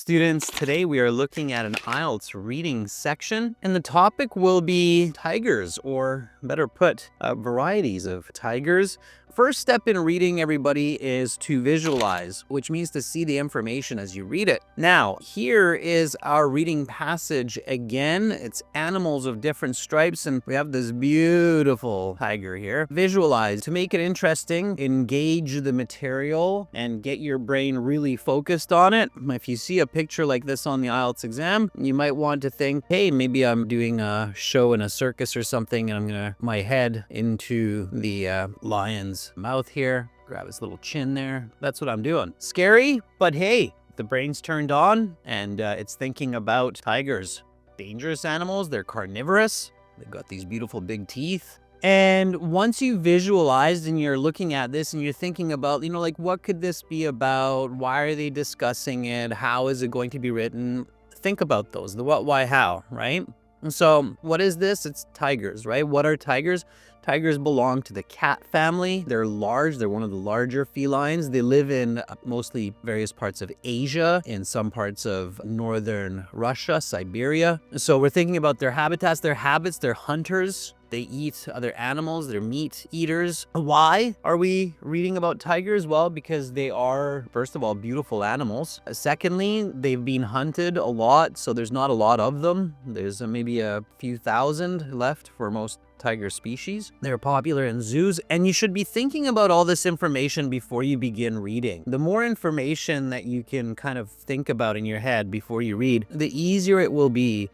Students, today we are looking at an IELTS reading section, and the topic will be tigers, or better put, varieties of tigers. First step in reading, everybody, is to visualize, which means to see the information as you read it. Now, here is our reading passage again. It's animals of different stripes, and we have this beautiful tiger here. Visualize. To make it interesting, engage the material and get your brain really focused on it. If you see a picture like this on the IELTS exam, you might want to think, hey, maybe I'm doing a show in a circus or something, and I'm gonna my head into the lion's mouth here, grab his little chin there. That's what I'm doing. Scary, but hey, the brain's turned on and it's thinking about tigers. Dangerous animals, they're carnivorous. They've got these beautiful big teeth. And once you visualized and you're looking at this and you're thinking about, like, what could this be about? Why are they discussing it? How is it going to be written? Think about those, the what, why, how, right? And so what is this? It's tigers, right? What are tigers? Tigers belong to the cat family. They're large. They're one of the larger felines. They live in mostly various parts of Asia, in some parts of northern Russia, Siberia. So we're thinking about their habitats, their habits. They're hunters. They eat other animals. They're meat eaters. Why are we reading about tigers? Well, because they are, first of all, beautiful animals. Secondly, they've been hunted a lot, so there's not a lot of them. There's maybe a few thousand left for most tiger species. They're popular in zoos, and you should be thinking about all this information before you begin reading. The more information that you can kind of think about in your head before you read, the easier it will be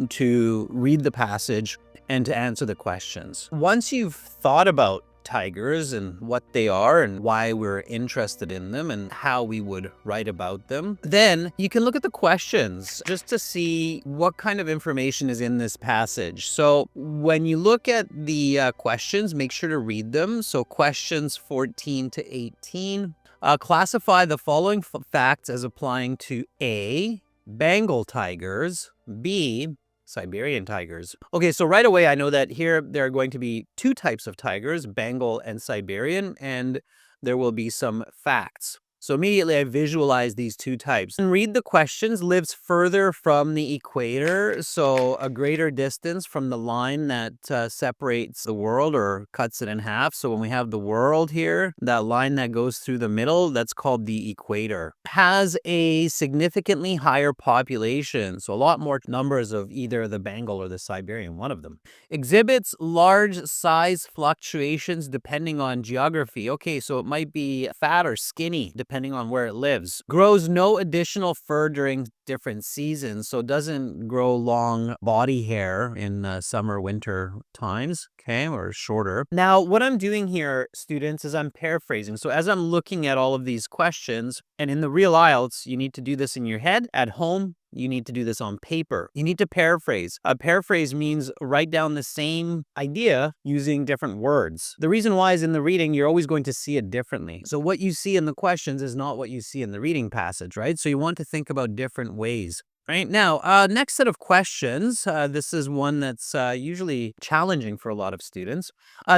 to read the passage and to answer the questions. Once you've thought about tigers and what they are and why we're interested in them and how we would write about them, then you can look at the questions just to see what kind of information is in this passage. So when you look at the questions, make sure to read them. So questions 14 to 18. Classify the following facts as applying to A, Bengal tigers, B, Siberian tigers. Okay, so right away I know that here there are going to be two types of tigers, Bengal and Siberian, and there will be some facts. So immediately I visualize these two types. And read the questions. Lives further from the equator, so a greater distance from the line that separates the world or cuts it in half. So when we have the world here, that line that goes through the middle, that's called the equator. Has a significantly higher population, so a lot more numbers of either the Bengal or the Siberian, one of them. Exhibits large size fluctuations depending on geography. Okay, so it might be fat or skinny depending on where it lives. Grows no additional fur during different seasons, so it doesn't grow long body hair in summer, winter times, okay, or shorter. Now, what I'm doing here, students, is I'm paraphrasing. So as I'm looking at all of these questions, and in the real IELTS, you need to do this in your head. At home, you need to do this on paper. You need to paraphrase. A paraphrase means write down the same idea using different words. The reason why is in the reading, you're always going to see it differently. So what you see in the questions is not what you see in the reading passage, right? So you want to think about different ways. Right now, next set of questions. This is one that's usually challenging for a lot of students.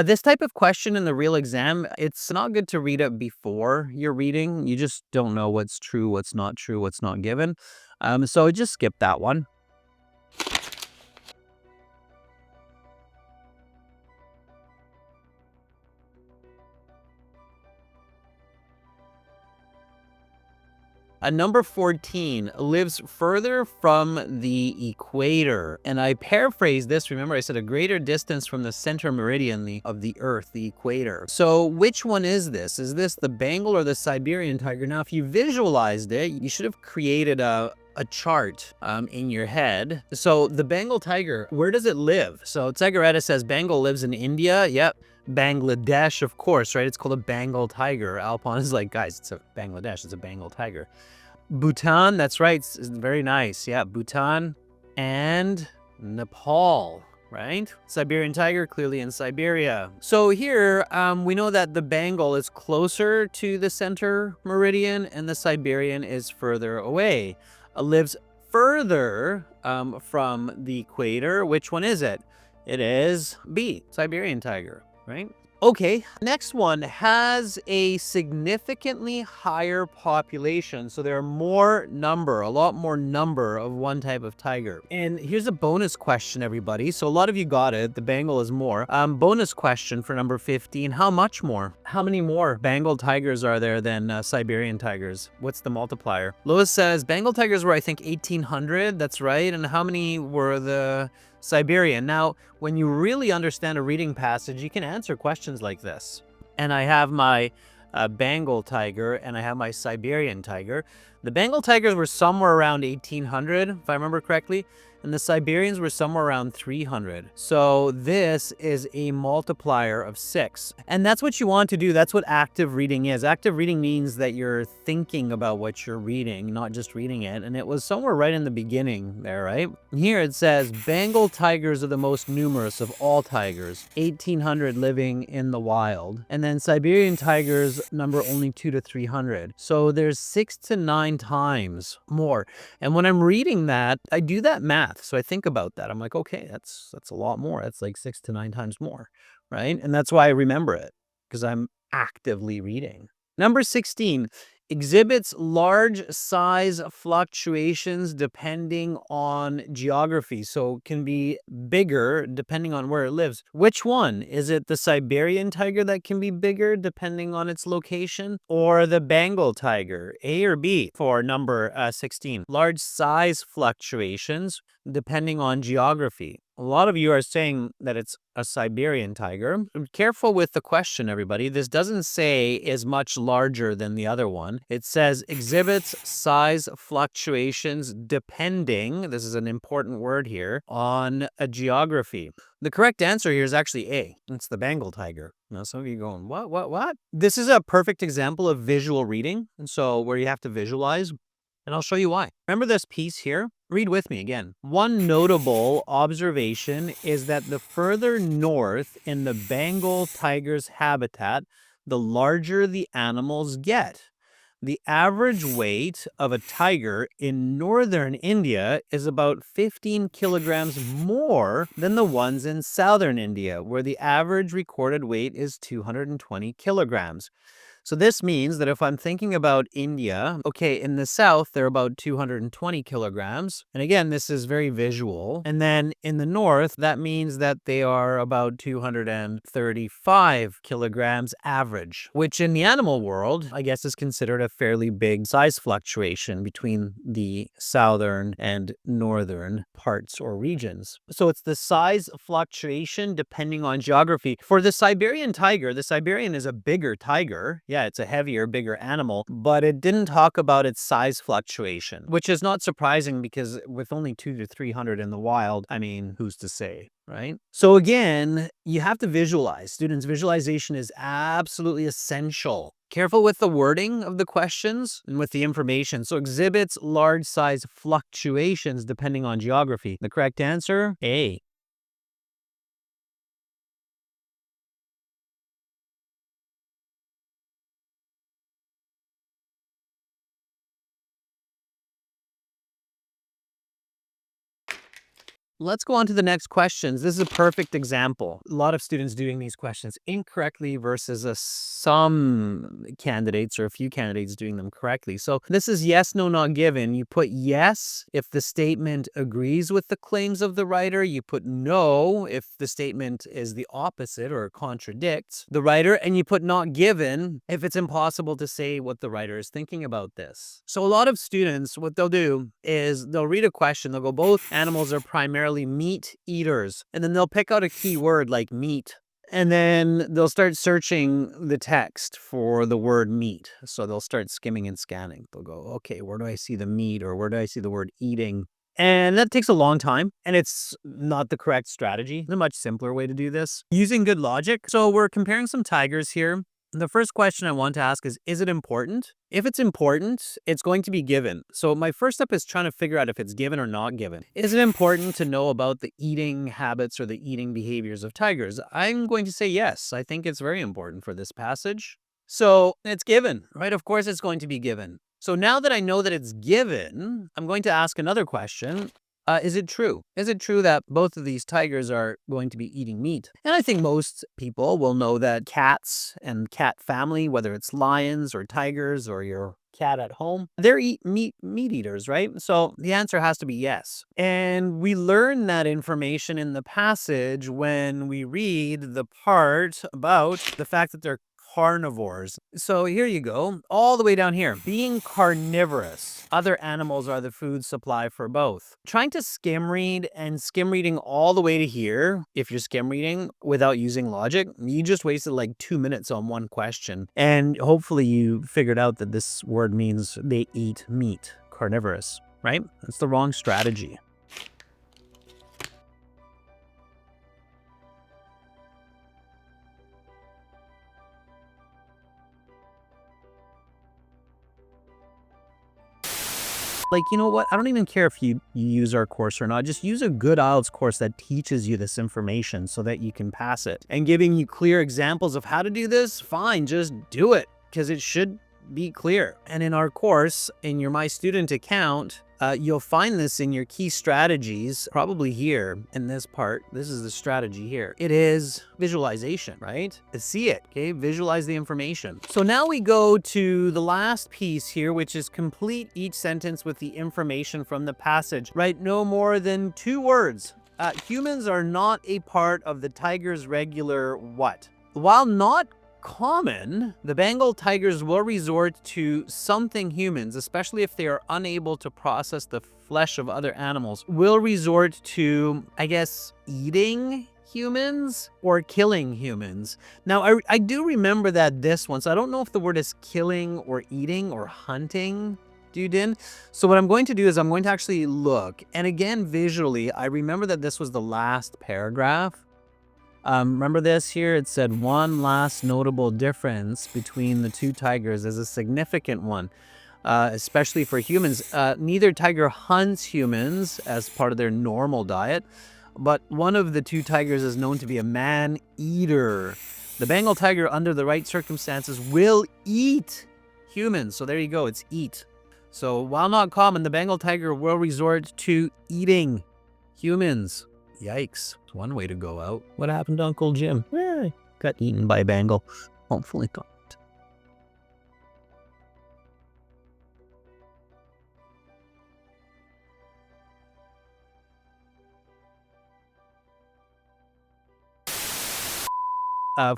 This type of question in the real exam, it's not good to read it before you're reading. You just don't know what's true, what's not true, what's not given. So just skip that one. Number 14, lives further from the equator. And I paraphrased this. Remember, I said a greater distance from the center meridian of the Earth, the equator. So which one is this? Is this the Bengal or the Siberian tiger? Now, if you visualized it, you should have created a chart in your head. So the Bengal tiger, where does it live? So Tsegareta says Bengal lives in India. Yep. Bangladesh, of course, right? It's called a Bengal tiger. Alpon is like, guys, it's a Bangladesh. It's a Bengal tiger. Bhutan, that's right. It's very nice. Yeah, Bhutan and Nepal, right? Siberian tiger, clearly in Siberia. So here, we know that the Bengal is closer to the center meridian and the Siberian is further away. Lives further from the equator. Which one is it? It is B, Siberian tiger, right? Okay, next one has a significantly higher population. So there are a lot more number of one type of tiger. And here's a bonus question, everybody. So a lot of you got it. The Bengal is more. Bonus question for number 15. How much more? How many more Bengal tigers are there than Siberian tigers? What's the multiplier? Lois says Bengal tigers were, I think, 1,800. That's right. And how many were the Siberian? Now, when you really understand a reading passage, you can answer questions like this. And I have my Bengal tiger and I have my Siberian tiger. The Bengal tigers were somewhere around 1,800, if I remember correctly, and the Siberians were somewhere around 300. So this is a multiplier of 6. And that's what you want to do. That's what active reading is. Active reading means that you're thinking about what you're reading, not just reading it. And it was somewhere right in the beginning there, right? Here it says, Bengal tigers are the most numerous of all tigers, 1,800 living in the wild. And then Siberian tigers number only 200 to 300. So there's 6 to 9 times more. And when I'm reading that, I do that math. So I think about that. I'm like, okay, that's a lot more. That's like 6 to 9 times more, right? And that's why I remember it, because I'm actively reading. Number 16 exhibits large size fluctuations depending on geography. So it can be bigger depending on where it lives. Which one? Is it the Siberian tiger that can be bigger depending on its location, or the Bengal tiger? A or B for number 16. Large size fluctuations depending on geography. A lot of you are saying that it's a Siberian tiger. Be careful with the question, everybody. This doesn't say is much larger than the other one. It says exhibits size fluctuations depending, this is an important word here, on a geography. The correct answer here is actually A. It's the Bengal tiger. Now, some of you going, what? This is a perfect example of visual reading. And so where you have to visualize, and I'll show you why. Remember this piece here? Read with me again. One notable observation is that the further north in the Bengal tiger's habitat, the larger the animals get. The average weight of a tiger in northern India is about 15 kilograms more than the ones in southern India, where the average recorded weight is 220 kilograms. So this means that if I'm thinking about India, okay, in the south, they're about 220 kilograms. And again, this is very visual. And then in the north, that means that they are about 235 kilograms average, which in the animal world, I guess, is considered a fairly big size fluctuation between the southern and northern parts or regions. So it's the size fluctuation depending on geography. For the Siberian tiger, the Siberian is a bigger tiger. Yeah, it's a heavier, bigger animal, but it didn't talk about its size fluctuation, which is not surprising because with only 200 to 300 in the wild, I mean, who's to say, right? So again, you have to visualize. Students, visualization is absolutely essential. Careful with the wording of the questions and with the information. So exhibits large size fluctuations depending on geography. The correct answer, A. Let's go on to the next questions. This is a perfect example. A lot of students doing these questions incorrectly versus some candidates or a few candidates doing them correctly. So this is yes, no, not given. You put yes if the statement agrees with the claims of the writer. You put no if the statement is the opposite or contradicts the writer. And you put not given if it's impossible to say what the writer is thinking about this. So a lot of students, what they'll do is they'll read a question. They'll go, both animals are primarily meat eaters. And then they'll pick out a key word like meat. And then they'll start searching the text for the word meat. So they'll start skimming and scanning. They'll go, okay, where do I see the meat, or where do I see the word eating? And that takes a long time, and it's not the correct strategy. There's a much simpler way to do this using good logic. So we're comparing some tigers here. The first question I want to ask is it important? If it's important, it's going to be given. So my first step is trying to figure out if it's given or not given. Is it important to know about the eating habits or the eating behaviors of tigers? I'm going to say yes. I think it's very important for this passage. So it's given, right? Of course it's going to be given. So now that I know that it's given, I'm going to ask another question. Is it true? Is it true that both of these tigers are going to be eating meat? And I think most people will know that cats and cat family, whether it's lions or tigers or your cat at home, they're meat eaters, right? So the answer has to be yes. And we learn that information in the passage when we read the part about the fact that they're carnivores. So here you go, all the way down here. Being carnivorous, other animals are the food supply for both. Trying to skim read and skim reading all the way to here, if you're skim reading without using logic, you just wasted like 2 minutes on one question. And hopefully you figured out that this word means they eat meat, carnivorous, right? That's the wrong strategy. Like, you know what? I don't even care if you use our course or not. Just use a good IELTS course that teaches you this information so that you can pass it. And giving you clear examples of how to do this, fine, just do it because it should be clear. And in our course, in your My Student account, you'll find this in your key strategies, probably here in this part. This is the strategy here. It is visualization, right? See it, okay? Visualize the information. So now we go to the last piece here, which is complete each sentence with the information from the passage. Write no more than 2 words. Humans are not a part of the tiger's regular what? While not common, the Bengal tigers will resort to something humans, especially if they are unable to process the flesh of other animals, will resort to, I guess, eating humans or killing humans. Now, I do remember that this one, so I don't know if the word is killing or eating or hunting. So what I'm going to do is I'm going to actually look, and again, visually, I remember that this was the last paragraph. Remember this here? It said one last notable difference between the 2 tigers is a significant one, especially for humans. Neither tiger hunts humans as part of their normal diet, but one of the 2 tigers is known to be a man-eater. The Bengal tiger, under the right circumstances, will eat humans. So there you go, it's eat. So while not common, the Bengal tiger will resort to eating humans. Yikes. It's one way to go out. What happened to Uncle Jim? Got eaten by a Bengal. Hopefully not.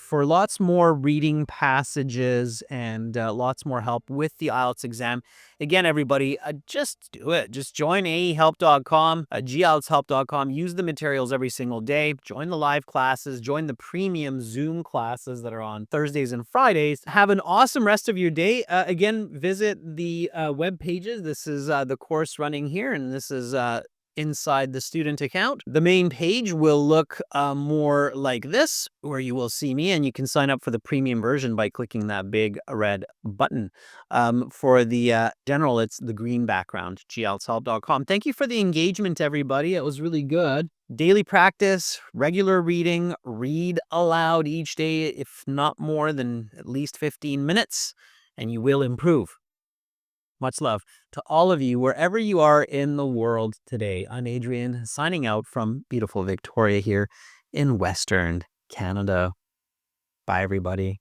For lots more reading passages and lots more help with the IELTS exam, again, everybody, just do it. Just join AEHelp.com, GIELTShelp.com. Use the materials every single day. Join the live classes. Join the premium Zoom classes that are on Thursdays and Fridays. Have an awesome rest of your day. Again, visit the web pages. This is the course running here, and this is inside the student account. The main page will look more like this, where you will see me, and you can sign up for the premium version by clicking that big red button. For the general, it's the green background, gieltshelp.com. Thank you for the engagement, everybody. It was really good. Daily practice, regular reading, read aloud each day, if not more than at least 15 minutes, and you will improve. Much love to all of you, wherever you are in the world today. I'm Adrian, signing out from beautiful Victoria here in Western Canada. Bye, everybody.